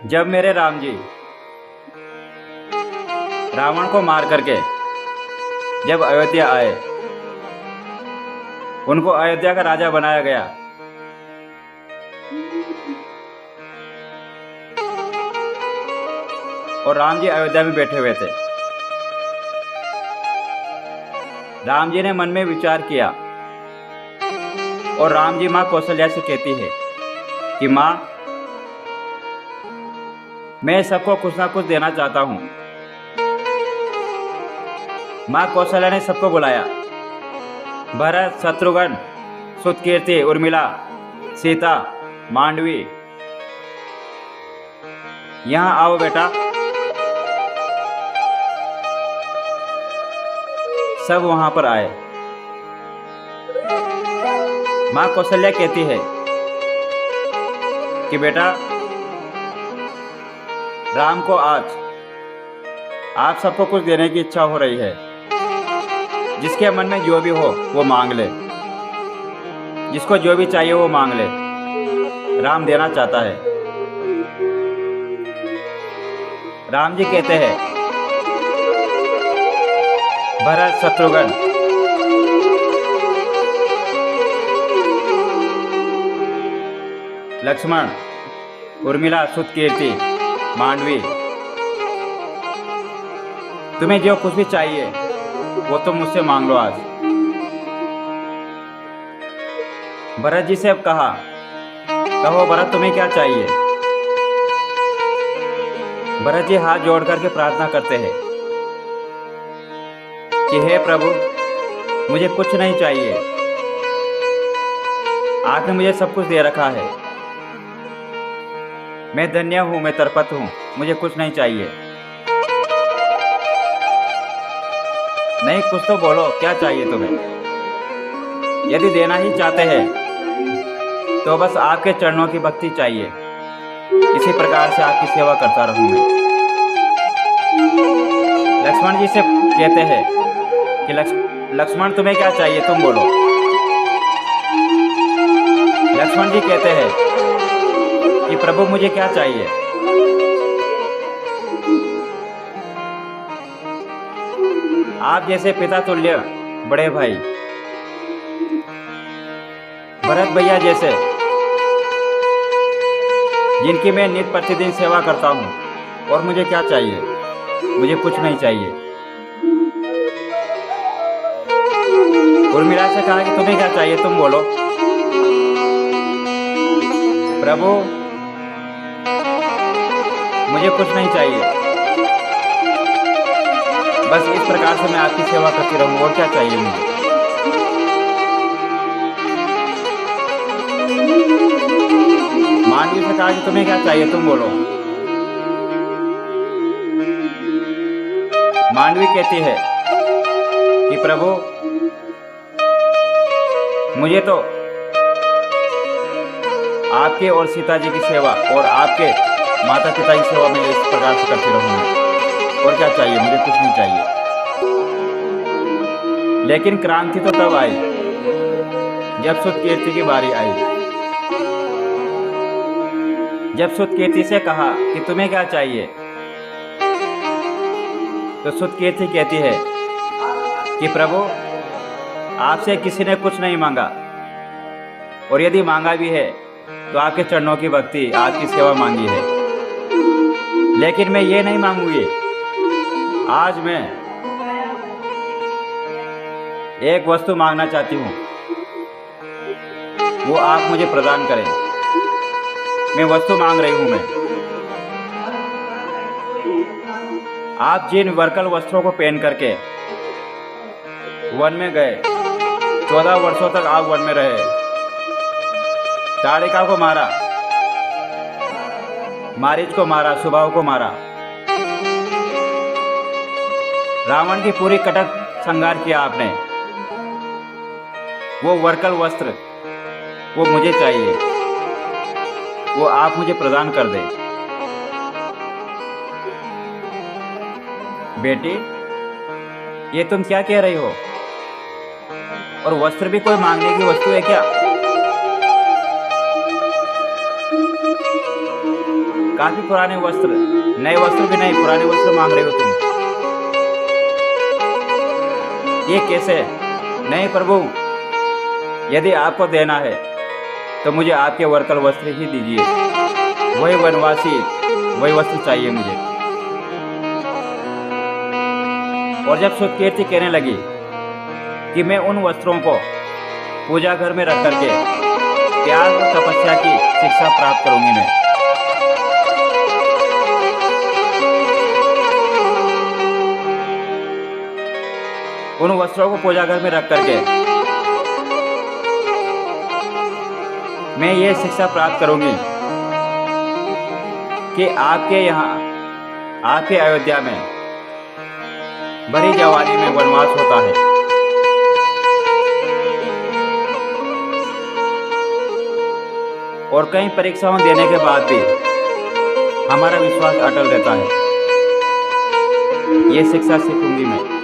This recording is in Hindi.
जब मेरे राम जी रावण को मार करके जब अयोध्या आए, उनको अयोध्या का राजा बनाया गया। और राम जी अयोध्या में बैठे हुए थे। राम जी ने मन में विचार किया और राम जी माँ कौशल्या से कहती है कि माँ, मैं सबको कुछ ना कुछ देना चाहता हूँ। माँ कौशल्या ने सबको बुलाया, भरत, शत्रुघ्न, सुतकीर्ति, उर्मिला, सीता, मांडवी, यहाँ आओ बेटा। सब वहां पर आए। माँ कौशल्या कहती है कि बेटा, राम को आज आप सबको कुछ देने की इच्छा हो रही है। जिसके मन में जो भी हो वो मांग ले, जिसको जो भी चाहिए वो मांग ले। राम देना चाहता है। राम जी कहते हैं, भरत, शत्रुघ्न, लक्ष्मण, उर्मिला, सुतकीर्ति, मांडवी, तुम्हें जो कुछ भी चाहिए वो तुम मुझसे मांग लो आज। भरत जी से अब कहा, कहो भरत, तुम्हें क्या चाहिए। भरत जी हाथ जोड़ करके प्रार्थना करते हैं कि हे प्रभु, मुझे कुछ नहीं चाहिए। आपने मुझे सब कुछ दे रखा है। मैं धन्य हूँ, मैं तरपत हूँ, मुझे कुछ नहीं चाहिए। नहीं, कुछ तो बोलो, क्या चाहिए तुम्हें। यदि देना ही चाहते हैं तो बस आपके चरणों की भक्ति चाहिए। इसी प्रकार से आपकी सेवा करता रहूँगा। लक्ष्मण जी से कहते हैं कि लक्ष्मण, तुम्हें क्या चाहिए, तुम बोलो। लक्ष्मण जी कहते हैं कि प्रभु, मुझे क्या चाहिए। आप जैसे पिता तुल्य बड़े भाई भरत भैया जैसे, जिनकी मैं नित्य प्रतिदिन सेवा करता हूँ, और मुझे क्या चाहिए, मुझे कुछ नहीं चाहिए। उर्मिला से कहा कि तुम्हें क्या चाहिए, तुम बोलो। प्रभु, मुझे कुछ नहीं चाहिए, बस इस प्रकार से मैं आपकी सेवा करती रहूं, और क्या चाहिए मुझे। मांडवी से कहा कि तुम्हें क्या चाहिए, तुम बोलो। मांडवी कहती है कि प्रभु, मुझे तो आपके और सीता जी की सेवा और आपके माता पिता की सेवा में इस प्रकार से करती रहूंगी, और क्या चाहिए, मुझे कुछ नहीं चाहिए। लेकिन क्रांति तो तब आई जब सुतकीर्ति की बारी आई। जब सुतकीर्ति से कहा कि तुम्हें क्या चाहिए, तो सुतकीर्ति कहती है कि प्रभु, आपसे किसी ने कुछ नहीं मांगा, और यदि मांगा भी है तो आपके चरणों की भक्ति, आपकी सेवा मांगी है। लेकिन मैं ये नहीं मांगूंगी। आज मैं एक वस्तु मांगना चाहती हूँ, वो आप मुझे प्रदान करें। मैं वस्तु मांग रही हूँ। मैं आप जिन वर्कल वस्त्रों को पहन करके वन में गए, 14 वर्षों तक आप वन में रहे, ताड़िका को मारा, मारीच को मारा, सुबाहु को मारा, रावण की पूरी कटक संहार किया आपने। वो वर्कल वस्त्र, वो मुझे चाहिए, वो आप मुझे प्रदान कर दें। बेटी, ये तुम क्या कह रही हो। और वस्त्र भी कोई मांगने की वस्तु है क्या। काफी पुराने वस्त्र, नए वस्त्र भी नहीं, पुराने वस्त्र मांग रहे हो तुम। ये कैसे? नहीं प्रभु, यदि आपको देना है तो मुझे आपके वर्कल वस्त्र ही दीजिए। वही वनवासी, वही वस्त्र चाहिए मुझे। और जब सुतकीर्ति कहने लगी कि मैं उन वस्त्रों को पूजा घर में रख करके त्याग और तपस्या की शिक्षा प्राप्त करूंगी मैं, उन वस्त्रों को पूजा घर में रख करके मैं ये शिक्षा प्राप्त करूंगी कि आपके यहाँ, आपके अयोध्या में बड़ी जवानी में वनवास होता है। और कई परीक्षाओं देने के बाद भी हमारा विश्वास अटल रहता है। ये शिक्षा सीखूंगी मैं।